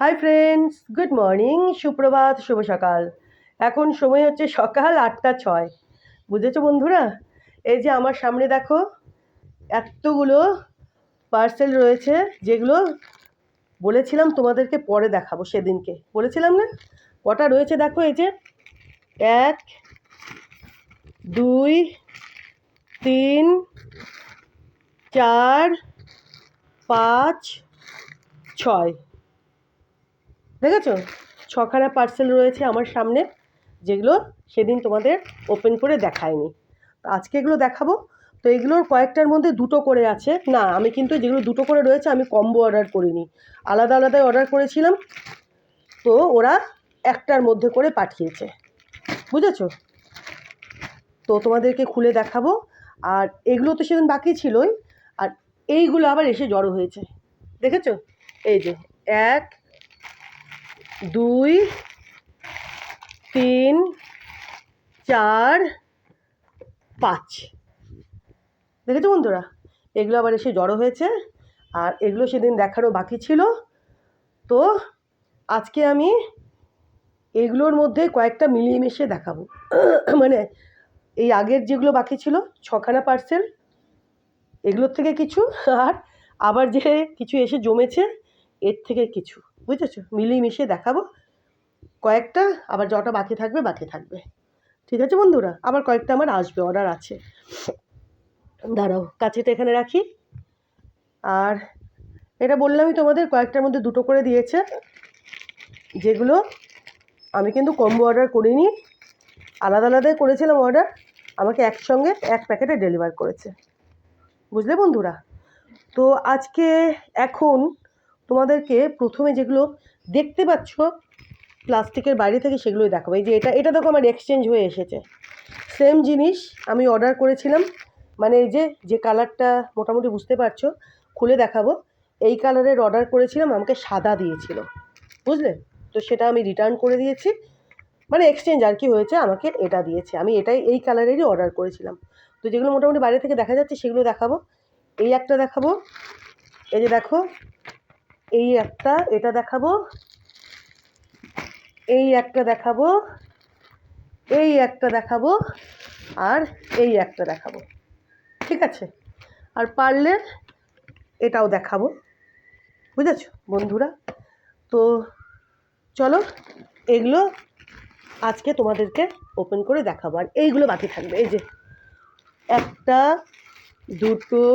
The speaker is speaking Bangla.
হাই ফ্রেন্ডস, গুড মর্নিং, সুপ্রভাত, শুভ সকাল। এখন সময় হচ্ছে সকাল 8টা 6। বুঝেছো বন্ধুরা? এই যে আমার সামনে দেখো, এতগুলো পার্সেল রয়েছে, যেগুলো বলেছিলাম তোমাদেরকে পরে দেখাবো। সেদিনকে বলেছিলাম না? কটা রয়েছে দেখো, এই যে 1 2 3 4 5 6। দেখেছো? 6খানা পার্সেল রয়েছে আমার সামনে, যেগুলো সেদিন তোমাদের ওপেন করে দেখায়নি। আজকে এগুলো দেখাবো। তো এগুলোর কয়েকটার মধ্যে দুটো করে আছে। না, আমি কিন্তু যেগুলো দুটো করে রয়েছে আমি কম্বো অর্ডার করিনি, আলাদা আলাদাই অর্ডার করেছিলাম। তো ওরা একটার মধ্যে করে পাঠিয়েছে, বুঝেছো? তো তোমাদেরকে খুলে দেখাবো। আর এগুলো তো সেদিন বাকি ছিলই, আর এইগুলো আবার এসে জড়ো হয়েছে। দেখেছো? এই যে 1 2 3 4 5। দেখেছো বন্ধুরা? এগুলো আবার এসে জড়ো হয়েছে, আর এগুলো সেদিন দেখারও বাকি ছিল। তো আজকে আমি এগুলোর মধ্যে কয়েকটা মিলিয়ে মিশিয়ে দেখাবো। মানে এই আগের যেগুলো বাকি ছিল 6খানা পার্সেল, এগুলোর থেকে কিছু, আর আবার যে কিছু এসে জমেছে এর থেকে কিছু, বুঝেছো? মিলিয়ে মিশিয়ে দেখাবো কয়েকটা, আবার যটা বাকি থাকবে বাকি থাকবে। ঠিক আছে বন্ধুরা? আবার কয়েকটা আমার আসবে, অর্ডার আছে। দাঁড়াও, কাছেটা এখানে রাখি। আর এটা বললামই তোমাদের, কয়েকটার মধ্যে দুটো করে দিয়েছে, যেগুলো আমি কিন্তু কম্বো অর্ডার করিনি, আলাদা আলাদাই করেছিলাম অর্ডার। আমাকে একসঙ্গে এক প্যাকেটে ডেলিভার করেছে, বুঝলে বন্ধুরা? তো আজকে এখন তোমাদেরকে প্রথমে যেগুলো দেখতে পাচ্ছ প্লাস্টিকের বাইরে থেকে, সেগুলোই দেখাবো। এই যে এটা দেখো, আমার এক্সচেঞ্জ হয়ে এসেছে। সেম জিনিস আমি অর্ডার করেছিলাম, মানে এই যে কালারটা মোটামুটি বুঝতে পারছো, খুলে দেখাবো। এই কালারের অর্ডার করেছিলাম, আমাকে সাদা দিয়েছিল, বুঝলে? তো সেটা আমি রিটার্ন করে দিয়েছি, মানে এক্সচেঞ্জ আর কি হয়েছে, আমাকে এটা দিয়েছে। আমি এই কালারেরই অর্ডার করেছিলাম। তো যেগুলো মোটামুটি বাইরে থেকে দেখা যাচ্ছে সেগুলো দেখাবো। এই একটা দেখাবো, এই যে দেখো, এই একটা, এটা দেখাবো, এই একটা দেখাবো, এই একটা দেখাবো, আর এই একটা দেখাবো। ঠিক আছে? আর পারলে এটাও দেখাবো, বুঝেছো বন্ধুরা? তো চলো, এগুলো আজকে তোমাদেরকে ওপেন করে দেখাবো। আর এইগুলো বাকি থাকবে। এই যে 1 2